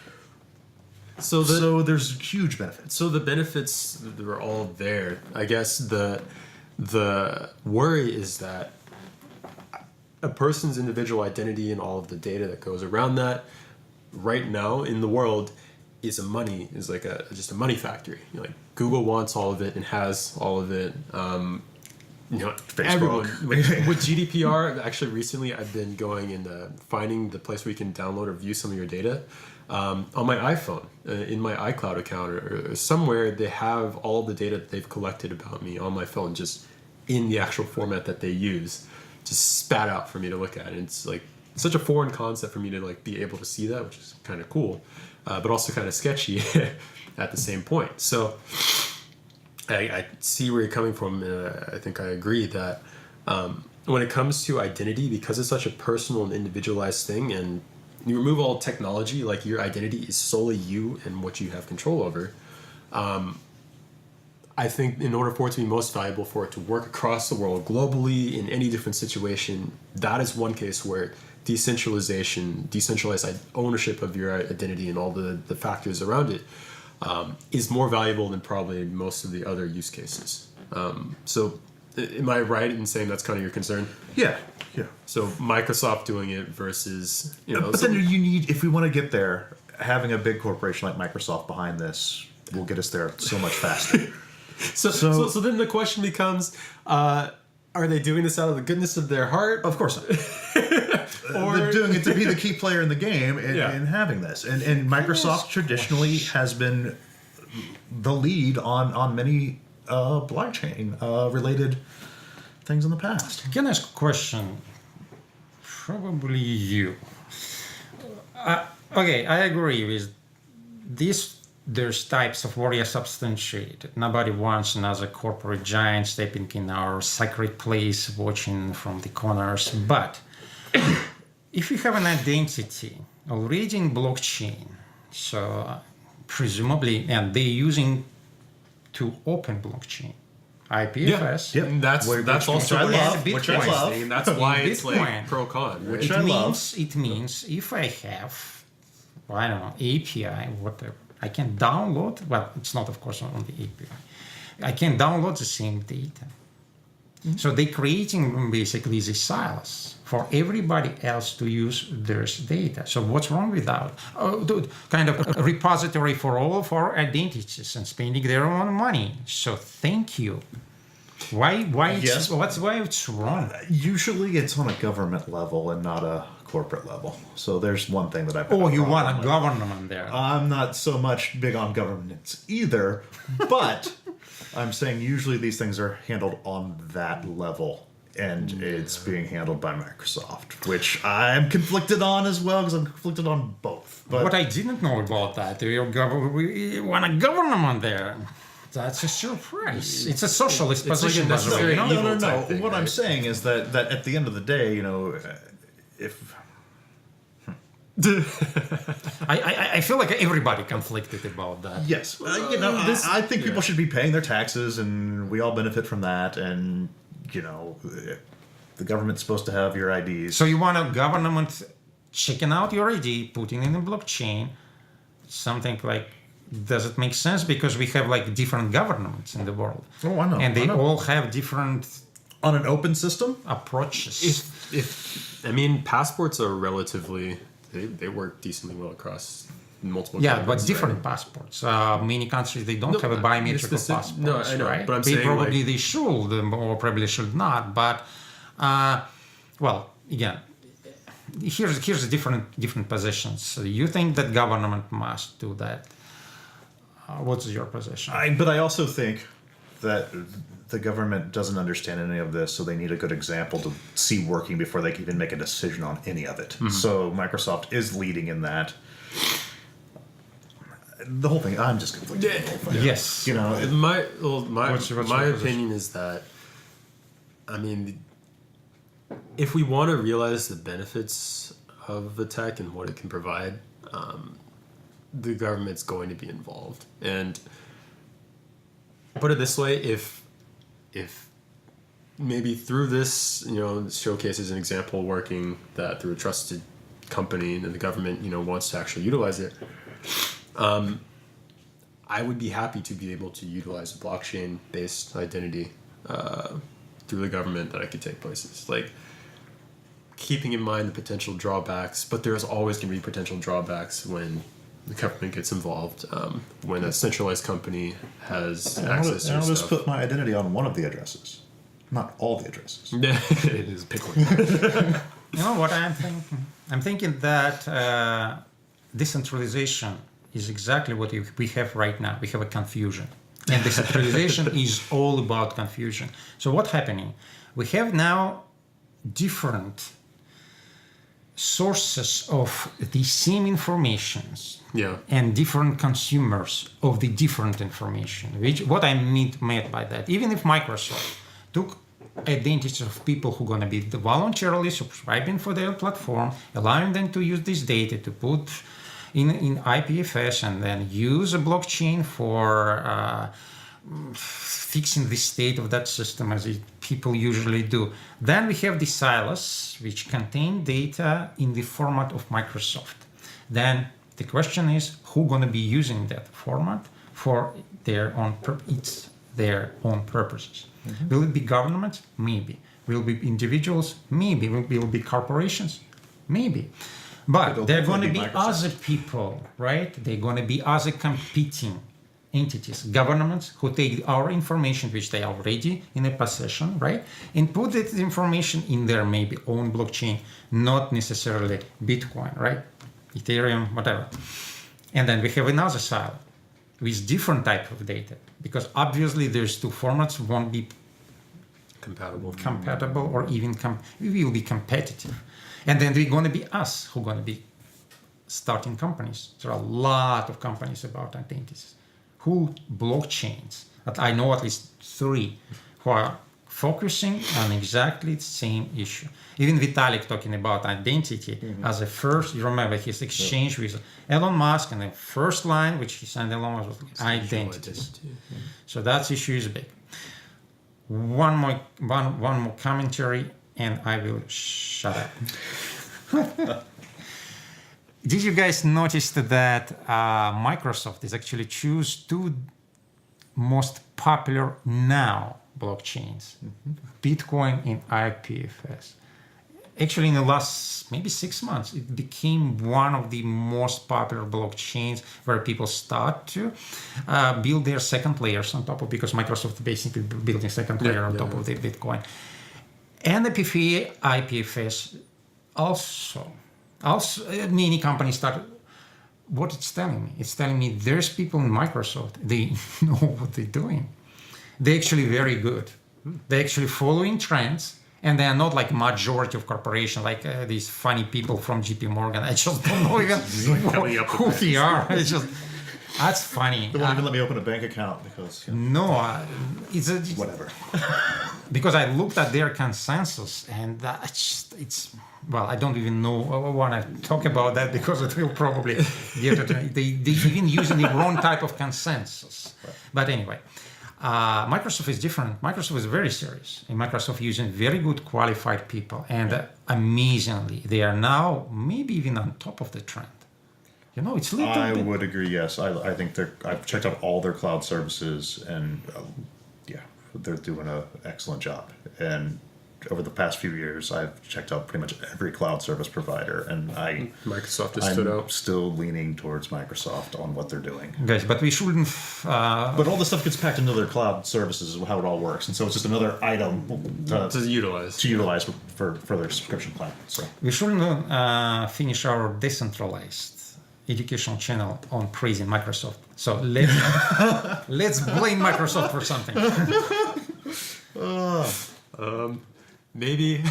So there's huge benefits. So the benefits are all there. I guess the worry is that a person's individual identity and all of the data that goes around that right now in the world is just a money factory. Like Google wants all of it and has all of it. Everyone with GDPR. Actually, recently I've been going and finding the place where you can download or view some of your data on my iPhone, in my iCloud account, or somewhere. They have all the data that they've collected about me on my phone, just in the actual format that they use, just spat out for me to look at. And it's like such a foreign concept for me to like be able to see that, which is kind of cool, but also kind of sketchy at the same point. So I see where you're coming from. I think I agree that when it comes to identity, because it's such a personal and individualized thing, and you remove all technology, like your identity is solely you and what you have control over. I think in order for it to be most valuable, for it to work across the world globally in any different situation, that is one case where decentralization, decentralized ownership of your identity and all the factors around it is more valuable than probably most of the other use cases. So am I right in saying that's kind of your concern? Yeah. So Microsoft doing it versus, But then you need, if we want to get there, having a big corporation like Microsoft behind this will get us there so much faster. So then the question becomes, are they doing this out of the goodness of their heart? Of course not. Or they're doing it to be the key player in the game in having this. And Microsoft traditionally has been the lead on many blockchain related things in the past. Can I ask a question? Probably you. Okay, I agree with this. There's types of warrior substantiated. Nobody wants another corporate giant stepping in our sacred place, watching from the corners. But if you have an identity already in blockchain, so presumably, and they're using to open blockchain, IPFS. Yeah. That's also I love, which I love. And that's why it's Bitcoin. like pro con. Right? It means if I have, I don't know, API, whatever, I can download, well, it's not, of course, on the API. I can download the same data. Mm-hmm. So they're creating basically the silos for everybody else to use their data. So what's wrong with that? Kind of a repository for all of our identities and spending their own money. So thank you. Why it's wrong? Usually it's on a government level and not a corporate level. So there's one thing that I've you want a government there. I'm not so much big on governance either, but I'm saying usually these things are handled on that level, and it's being handled by Microsoft, which I'm conflicted on as well, because I'm conflicted on both. But what I didn't know about that, we want a government there. That's a surprise. It's a socialist position. Like no. Thing, what right? I'm saying is that at the end of the day, if I feel like everybody conflicted about that. yes, I think people should be paying their taxes, and we all benefit from that. And the government's supposed to have your IDs. So you want a government checking out your ID, putting it in the blockchain, something like. Does it make sense? Because we have like different governments in the world. Oh, I know. And they all have different on an open system approaches. Passports are relatively they work decently well across multiple. But different passports. Many countries they don't have a biometric passport. No, I know, right? but I'm saying probably they should, or probably should not. But again, here's the different positions. So you think that government must do that? What's your position? But I also think that the government doesn't understand any of this, so they need a good example to see working before they can even make a decision on any of it. Mm-hmm. So Microsoft is leading in that. The whole thing, I'm just conflicted with the whole thing. Yes. My opinion is that, if we want to realize the benefits of the tech and what it can provide, the government's going to be involved. And put it this way, if maybe through this, showcases an example working that through a trusted company and the government, wants to actually utilize it, I would be happy to be able to utilize a blockchain-based identity through the government that I could take places. Like, keeping in mind the potential drawbacks, but there's always going to be potential drawbacks when the government gets involved, when a centralized company has access to I'll your just stuff. put my identity on one of the addresses, not all the addresses. It is pick one. You know what I'm thinking? I'm thinking that decentralization is exactly what we have right now. We have a confusion. And decentralization is all about confusion. So what's happening? We have now different sources of the same informations Yeah. and different consumers of the different information. What I meant by that, even if Microsoft took identities of people who are going to be voluntarily subscribing for their platform, allowing them to use this data to put in IPFS and then use a blockchain for fixing the state of that system as people usually do. Then we have the silos which contain data in the format of Microsoft. Then the question is who's going to be using that format for their own purposes. Mm-hmm. Will it be governments? Maybe. Will it be individuals? Maybe. Will it be corporations? Maybe. But there are going to be other people, right? They're going to be other competing entities, governments who take our information, which they are already in a possession, right? And put that information in their maybe own blockchain, not necessarily Bitcoin, right? Ethereum, whatever. And then we have another side with different type of data, because obviously there's two formats won't be compatible or even we will be competitive. And then we're going to be us who are going to be starting companies. There are a lot of companies about identities. Who blockchains? I know at least 3 who are focusing on exactly the same issue. Even Vitalik talking about identity as a first, you remember his exchange with Elon Musk, and the first line which he sent Elon Musk was identities. So that issue is big. One more commentary and I will shut up. Did you guys notice that Microsoft is actually choose 2 most popular now blockchains, Bitcoin and IPFS? Actually, in the last maybe 6 months, it became one of the most popular blockchains where people start to build their second layers on top of, because Microsoft basically building second layer on top of the Bitcoin. And the PFA, IPFS also many companies start. What it's telling me? It's telling me there's people in Microsoft, they know what they're doing. They're actually very good. They're actually following trends, and they are not like majority of corporations, like these funny people from JP Morgan. I just don't know even who they are. It's just, that's funny. They won't even let me open a bank account because... No, it's whatever. Because I looked at their consensus, and it's well, I don't even know want to talk about that because it will probably get it. They even using the wrong type of consensus. Right. But anyway, Microsoft is different. Microsoft is very serious, and Microsoft using very good qualified people, and amazingly, they are now maybe even on top of the trend. You know, it's a little I bit... would agree, yes. I think I've checked out all their cloud services, and they're doing an excellent job. And over the past few years, I've checked out pretty much every cloud service provider, and Microsoft has stood out. I'm still leaning towards Microsoft on what they're doing. Guys, but we shouldn't... But all the stuff gets packed into their cloud services is how it all works, and so it's just another item to utilize for their subscription plan. So We shouldn't finish our decentralized educational channel on praising Microsoft. So let's blame Microsoft for something. Maybe.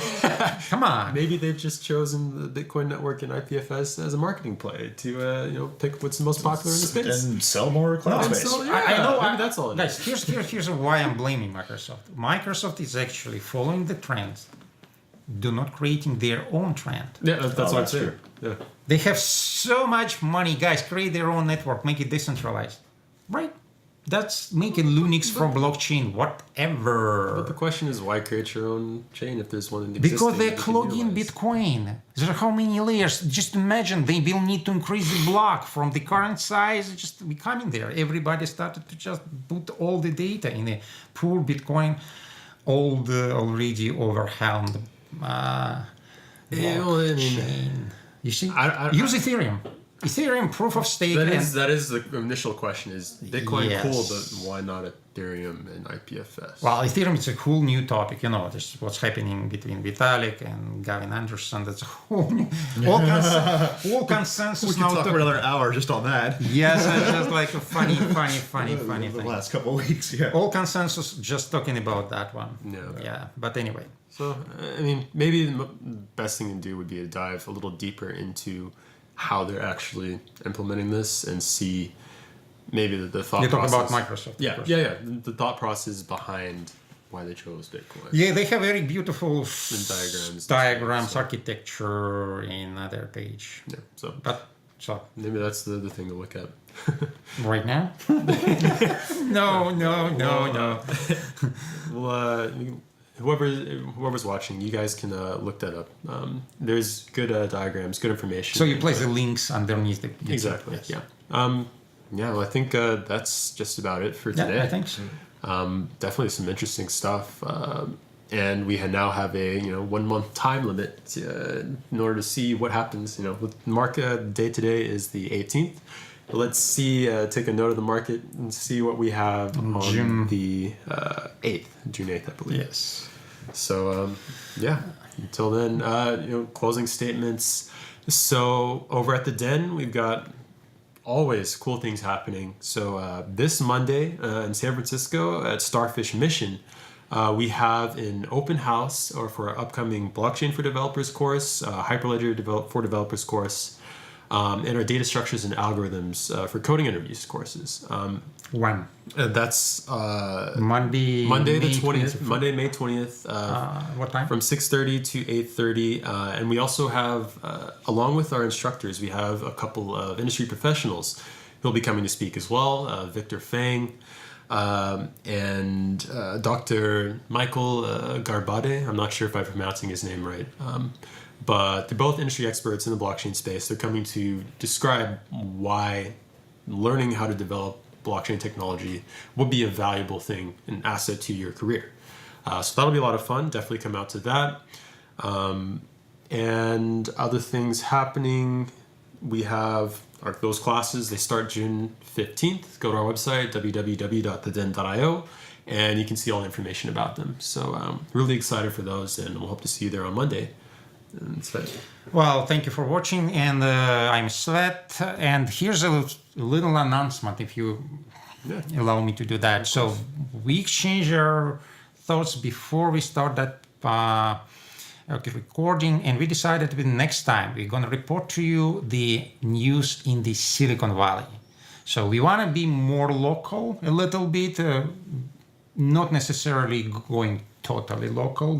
Come on. Maybe they've just chosen the Bitcoin network and IPFS as a marketing play to pick what's the most popular in the space and sell more cloud space. I know. Maybe that's all it Guys, is. here's why I'm blaming Microsoft. Microsoft is actually following the trends, do not creating their own trend. Yeah, that's what I'm saying. True. Yeah. They have so much money, guys. Create their own network, make it decentralized, right? That's making Linux for blockchain, whatever. But the question is, why create your own chain if there's one existing? Because they that you can clog in utilize? Bitcoin. There are how many layers? Just imagine they will need to increase the block from the current size. Just becoming there. Everybody started to just put all the data in a poor Bitcoin, old already overwhelmed blockchain. You see, use Ethereum. Ethereum proof of stake. That is the initial question: is Bitcoin Yes. cool, but why not Ethereum and IPFS? Well, Ethereum is a cool new topic. You know, this is what's happening between Vitalik and Gavin Anderson. That's a whole new, all consensus We can now. talk for another hour just on that. Yes, it's just like a funny The thing. last couple of weeks, yeah. All consensus just talking about that one. Yeah. Yeah, but anyway. So, I mean, maybe the best thing to do would be to dive a little deeper into how they're actually implementing this and see maybe the thought You talk process. about Microsoft. of Yeah, course. yeah. The thought process behind why they chose Bitcoin. Yeah, they have very beautiful diagrams, architecture in their page. Yeah, so So maybe that's the thing to look at. right now? No. Well, whoever's watching, you guys can look that up. There's good diagrams, good information. So you place the links underneath the Exactly. Yes. Yeah. Well, I think that's just about it for today. Yeah, I think so. Definitely some interesting stuff. And we now have a 1 month time limit in order to see what happens. With market day today is the 18th. Let's see. Take a note of the market and see what we have on June. the 8th, June 8th, I believe. Yes. So until then, closing statements. So over at the Den, we've got always cool things happening. So this Monday in San Francisco at Starfish Mission, we have an open house for our upcoming Blockchain for Developers course, Hyperledger for Developers course, and our Data Structures and Algorithms for Coding Interviews courses. When? That's Monday the May 20th. Monday, May 20th. What time? From 6:30 to 8:30, and we also have, along with our instructors, we have a couple of industry professionals who'll be coming to speak as well. Victor Fang and Dr. Michael Garbade. I'm not sure if I'm pronouncing his name right, but they're both industry experts in the blockchain space. They're coming to describe why learning how to develop blockchain technology would be a valuable thing, an asset to your career. So that'll be a lot of fun. Definitely come out to that. And other things happening, we have those classes. They start June 15th. Go to our website, www.theden.io, and you can see all the information about them. So really excited for those, and we'll hope to see you there on Monday. And Svet. Well, thank you for watching, and I'm Svet, and here's a little announcement, if you allow me to do that. So we exchange our thoughts before we start that recording, and we decided that next time we're going to report to you the news in the Silicon Valley. So we want to be more local a little bit, not necessarily going totally local,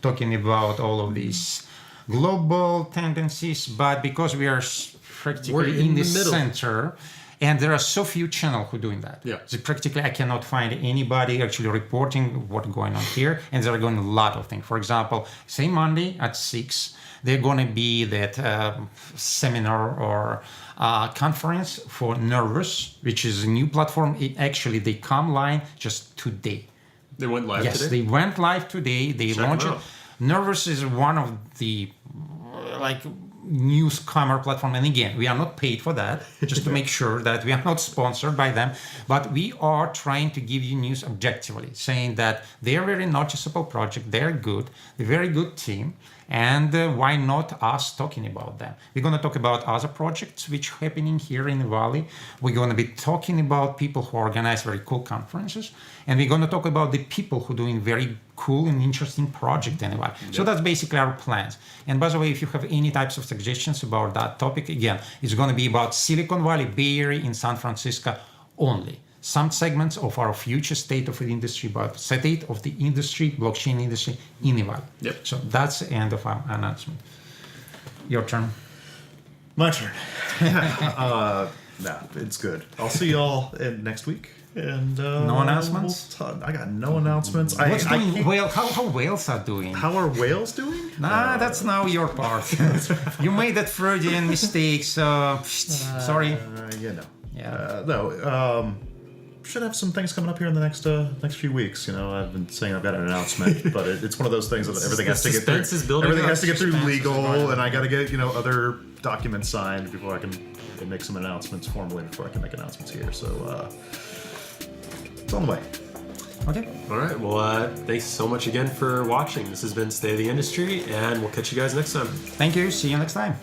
talking about all of these global tendencies, but because we are practically in the center, and there are so few channels who are doing that. Yeah. So practically, I cannot find anybody actually reporting what's going on here, and there are going a lot of things. For example, say Monday at 6, there's going to be that seminar or conference for Nervous, which is a new platform. They come live just today. They went live Yes, today? they went live today. They launched it. Nervous is one of the newcomer platform, and again, we are not paid for that, just to make sure that we are not sponsored by them, but we are trying to give you news objectively, saying that they are very noticeable project, they're good, they're very good team, and why not us talking about them? We're going to talk about other projects which are happening here in the Valley. We're going to be talking about people who organize very cool conferences, and we're going to talk about the people who are doing very cool and interesting project anyway. So that's basically our plans. And by the way, if you have any types of suggestions about that topic, again, it's going to be about Silicon Valley, Bay Area, in San Francisco only. Some segments of our future state of the industry, but state of the industry, blockchain industry in the Valley. Yep. So that's the end of our announcement. Your turn. My turn. Nah, it's good. I'll see y'all next week. And No announcements? I got no announcements. What's I doing? can't- Whale? How whales are doing? How are whales doing? Nah, that's now your part. You made that Freudian mistake, so sorry. Yeah. No. Should have some things coming up here in the next few weeks. You know, I've been saying I've got an announcement, but it's one of those things that everything has to get through. Suspense is building Everything up. has to get through Suspense is legal, building up. and I got to get other documents signed before I can make some announcements formally. Before I can make announcements here, so it's on the way. Okay. All right. Well, thanks so much again for watching. This has been State of the Industry, and we'll catch you guys next time. Thank you. See you next time.